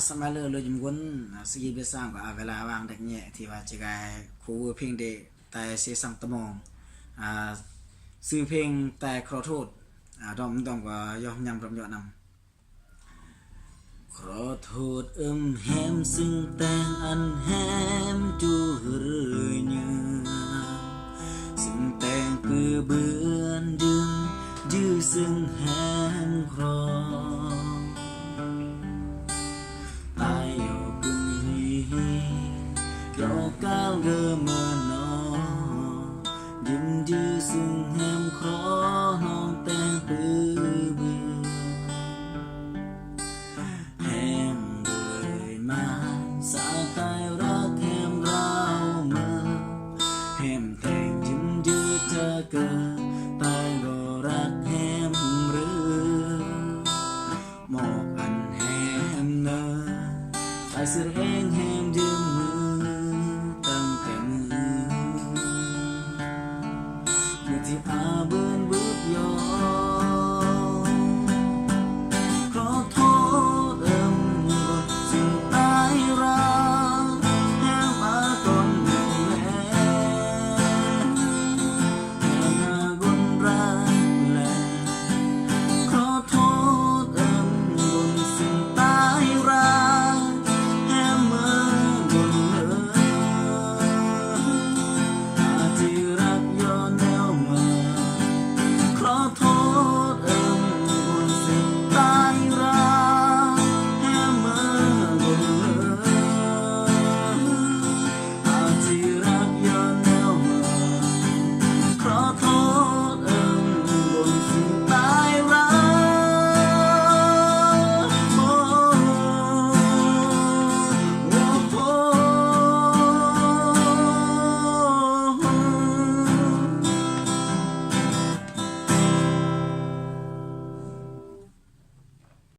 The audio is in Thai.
สมัยเลยจำวนสกีเบสร้างก็เวลาวางเด็กเนี่ยที่ว่าจะกายคูเพียงเดแต่เสียสังตมองซื้อเพลงแต่ขอโทษดอมต้องก็ยอมยำรำยอดนำขอโทษแฮมซึ่งแต่งอันแฮมจูเรื่อยเนื้อซึ่งแต่งปือเบือนดึงยื้อซึ่งแฮมครอตายอยู่กุนฮีรอก้าวเดิมเมื่อนอยืนยื้อซึ่งแฮมครอน้องแต่งปือเบือแฮมเบื่อมาสาวตายรักแฮมเราเมื่อแฮมแต่งยืนยื้อเธอเกิดตายก็รักแฮมหรือหมอกอันแฮมเนอตายเสือ